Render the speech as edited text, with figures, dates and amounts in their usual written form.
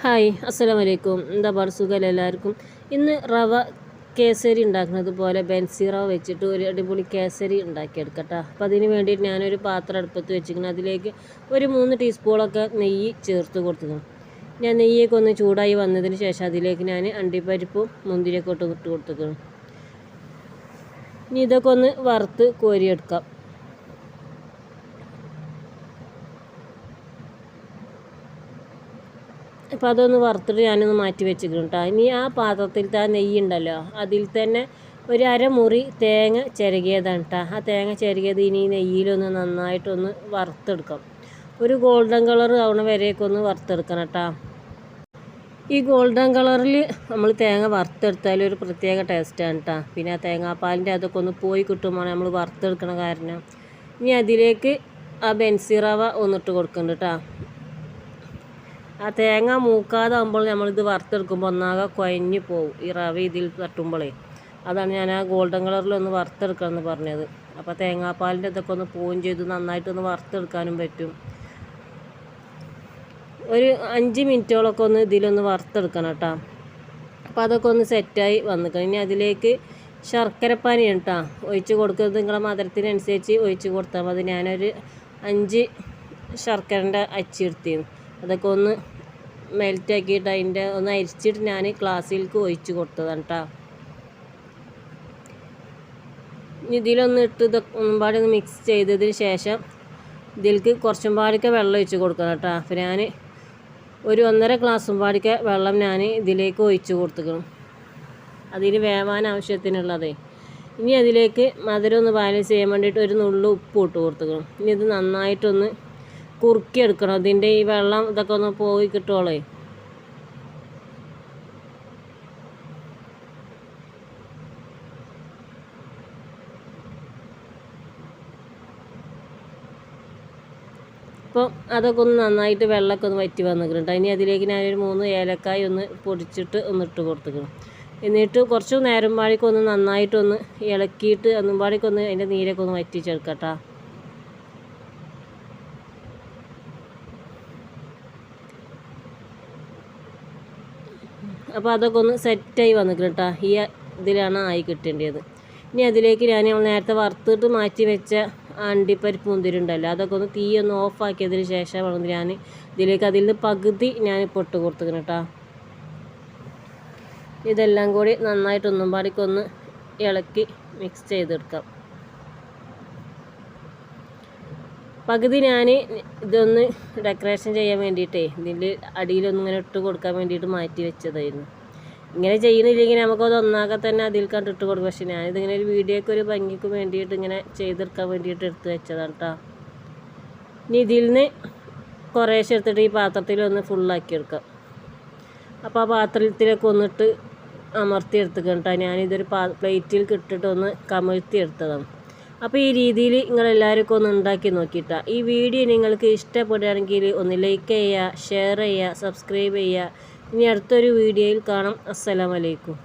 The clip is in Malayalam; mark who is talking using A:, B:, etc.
A: ഹായ് അസ്സലാമു അലൈക്കും. എന്താ പാട്, സുഖമല്ല എല്ലാവർക്കും? ഇന്ന് റവ കേസരി ഉണ്ടാക്കുന്നത് പോലെ ബെൻസി റവ വെച്ചിട്ട് ഒരു അടിപൊളി കേസരി ഉണ്ടാക്കിയെടുക്കട്ടോ. അപ്പോൾ അതിന് വേണ്ടിയിട്ട് ഞാനൊരു പാത്രം അടുപ്പത്ത് വെച്ചിരിക്കണം. അതിലേക്ക് ഒരു 3 ടീസ്പൂണൊക്കെ നെയ്യ് ചേർത്ത് കൊടുത്തിരുന്നു. ഞാൻ നെയ്യൊക്കെ ഒന്ന് ചൂടായി വന്നതിന് ശേഷം അതിലേക്ക് ഞാൻ അണ്ടിപ്പരിപ്പും മുന്തിരിയൊക്കെ ഇട്ട് കൊടുത്തിരിക്കണം. ഇനി ഇതൊക്കെ ഒന്ന് വറുത്ത് കോരിയെടുക്കാം. അപ്പോൾ അതൊന്ന് വറുത്തിട്ട് ഞാനൊന്ന് മാറ്റി വെച്ചിട്ടുണ്ട് കേട്ടോ. ഇനി ആ പാത്രത്തിലത്തെ ആ നെയ്യ് ഉണ്ടല്ലോ, അതിൽ തന്നെ ഒരു അരമുറി തേങ്ങ ചിരകിയതാണ് കേട്ടോ. ആ തേങ്ങ ചിരകിയത് ഇനി നെയ്യിലൊന്ന് നന്നായിട്ടൊന്ന് വറുത്തെടുക്കാം. ഒരു ഗോൾഡൻ കളർ ആവണ വരെയൊക്കെ ഒന്ന് വറുത്തെടുക്കണം കേട്ടോ. ഈ ഗോൾഡൻ കളറിൽ നമ്മൾ തേങ്ങ വറുത്തെടുത്താൽ ഒരു പ്രത്യേക ടേസ്റ്റാണ് കേട്ടോ. പിന്നെ ആ തേങ്ങാപ്പാലിൻ്റെ അതൊക്കെ ഒന്ന് പോയി കിട്ടുമ്പോൾ നമ്മൾ വറുത്തെടുക്കണ കാരണം. ഇനി അതിലേക്ക് ആ ബെൻസി റവ ഒന്നിട്ട് കൊടുക്കുന്നുണ്ട് കേട്ടോ. ആ തേങ്ങ മൂക്കാതാകുമ്പോൾ നമ്മളിത് വറുത്തെടുക്കുമ്പോൾ ഒന്നാകെ കുഴഞ്ഞു പോകും. ഈ റവ ഇതിൽ തട്ടുമ്പോഴേ, അതാണ് ഞാൻ ആ ഗോൾഡൻ കളറിലൊന്ന് വറുത്തെടുക്കാമെന്ന് പറഞ്ഞത്. അപ്പോൾ തേങ്ങാപ്പാലിൻ്റെ ഇതൊക്കെ ഒന്ന് പോവുകയും ചെയ്തു, നന്നായിട്ടൊന്ന് വറുത്തെടുക്കാനും പറ്റും. ഒരു 5 മിനിറ്റോളൊക്കെ ഒന്ന് ഇതിലൊന്ന് വറുത്തെടുക്കണം കേട്ടോ. അപ്പോൾ അതൊക്കെ ഒന്ന് സെറ്റായി വന്നിക്കണം. ഇനി അതിലേക്ക് ശർക്കരപ്പാനിയാണ് കേട്ടോ ഒഴിച്ച് കൊടുക്കുന്നത്. നിങ്ങളുടെ മധുരത്തിനനുസരിച്ച് ഒഴിച്ച് കൊടുത്താൽ മതി. ഞാനൊരു 5 ശർക്കരൻ്റെ അച്ചെടുത്തിരുന്നു. അതൊക്കെ ഒന്ന് മെൽറ്റാക്കിയിട്ട് അതിൻ്റെ ഒന്ന് അരിച്ചിട്ട് ഞാൻ ഗ്ലാസ്സിലേക്ക് ഒഴിച്ച് കൊടുത്തതാണ് കേട്ടോ. ഇതിലൊന്ന് ഇട്ട് ഇതൊക്കെ ഒന്നുപാടെ ഒന്ന് മിക്സ് ചെയ്തതിന് ശേഷം ഇതിലേക്ക് കുറച്ചും പാടിയൊക്കെ വെള്ളം ഒഴിച്ച് കൊടുക്കണം കേട്ടോ. അപ്പോൾ ഞാൻ ഒരു 1.5 ഗ്ലാസ്സും പാടിയൊക്കെ വെള്ളം ഞാൻ ഇതിലേക്ക് ഒഴിച്ച് കൊടുത്തിക്കണം, അതിന് വേവാൻ ആവശ്യത്തിനുള്ളതേ. ഇനി അതിലേക്ക് മധുരം ഒന്ന് ബാലൻസ് ചെയ്യാൻ വേണ്ടിയിട്ട് ഒരു നുള്ളു ഉപ്പ് ഇട്ട് കൊടുത്തിക്കണം. ഇനി ഇത് നന്നായിട്ടൊന്ന് കുറുക്കിയെടുക്കണം. അതിൻ്റെ ഈ വെള്ളം ഇതൊക്കെ ഒന്ന് പോയി കിട്ടുള്ളേ. അപ്പോൾ അതൊക്കെ ഒന്ന് നന്നായിട്ട് വെള്ളമൊക്കെ ഒന്ന് വറ്റി വന്നിട്ടുണ്ട്. ഇനി അതിലേക്ക് ഞാനൊരു 3 ഏലക്കായ ഒന്ന് പൊടിച്ചിട്ട് ഒന്നിട്ട് കൊടുത്തിക്കണം. എന്നിട്ട് കുറച്ച് നേരം പാടിക്കൊന്ന് നന്നായിട്ടൊന്ന് ഇളക്കിയിട്ട് ഒന്നും പാടിക്കൊന്ന് അതിൻ്റെ നീരൊക്കെ ഒന്ന് വറ്റിച്ചെടുക്കട്ടോ. അപ്പോൾ അതൊക്കെ ഒന്ന് സെറ്റായി വന്നിട്ടുണ്ട് കേട്ടോ. ഈ ഇതിലാണ് ആയി കിട്ടേണ്ടത്. ഇനി അതിലേക്ക് ഞാൻ നേരത്തെ വറുത്തിട്ട് മാറ്റി വെച്ച അണ്ടിപ്പരിപ്പ് മുന്തിരി ഉണ്ടല്ലോ, അതൊക്കെ ഒന്ന് തീയൊന്ന് ഓഫാക്കിയതിന് ശേഷമാണ് ഞാൻ ഇതിലേക്ക് അതിൽ നിന്ന് പകുതി ഞാൻ പൊട്ട് കൊടുത്തിരിക്കണം കേട്ടോ. ഇതെല്ലാം കൂടി നന്നായിട്ടൊന്നും പാടിക്കൊന്ന് ഇളക്കി മിക്സ് ചെയ്തെടുക്കാം. പകുതി ഞാൻ ഇതൊന്ന് ഡെക്കറേഷൻ ചെയ്യാൻ വേണ്ടിയിട്ടേ ഇതിൻ്റെ അടിയിലൊന്നും ഇങ്ങനെ ഇട്ട് കൊടുക്കാൻ വേണ്ടിയിട്ട് മാറ്റി വെച്ചതായിരുന്നു. ഇങ്ങനെ ചെയ്യുന്നില്ലെങ്കിൽ നമുക്കത് ഒന്നാകെ തന്നെ അതിൽ കണ്ടിട്ട് കൊടുക്കും. പക്ഷേ ഞാനിതിങ്ങനെ ഒരു വീഡിയോയ്ക്ക് ഒരു ഭംഗിക്ക് വേണ്ടിയിട്ട് ഇങ്ങനെ ചെയ്തെടുക്കാൻ വേണ്ടിയിട്ട് എടുത്ത് വെച്ചതാണ് കേട്ടോ. ഇനി ഇതിൽ നിന്ന് കുറേശ്ശെ എടുത്തിട്ട് ഈ പാത്രത്തിലൊന്ന് ഫുള്ളാക്കി എടുക്കാം. അപ്പോൾ ആ പാത്രത്തിലേക്ക് ഒന്നിട്ട് അമർത്തി എടുത്തിക്കണം കേട്ടോ. ഞാനിതൊരു പ്ലേറ്റിൽ ഇട്ടിട്ട് ഒന്ന് കമഴ്ത്തി എടുത്തതാണ്. അപ്പോൾ ഈ രീതിയിൽ നിങ്ങളെല്ലാവർക്കും ഒന്ന് ഉണ്ടാക്കി നോക്കിയിട്ടാണ്. ഈ വീഡിയോ നിങ്ങൾക്ക് ഇഷ്ടപ്പെടുകയാണെങ്കിൽ ഒന്ന് ലൈക്ക് ചെയ്യുക, ഷെയർ ചെയ്യുക, സബ്സ്ക്രൈബ് ചെയ്യുക. ഇനി അടുത്തൊരു വീഡിയോയിൽ കാണാം. അസ്സലാമു അലൈക്കും.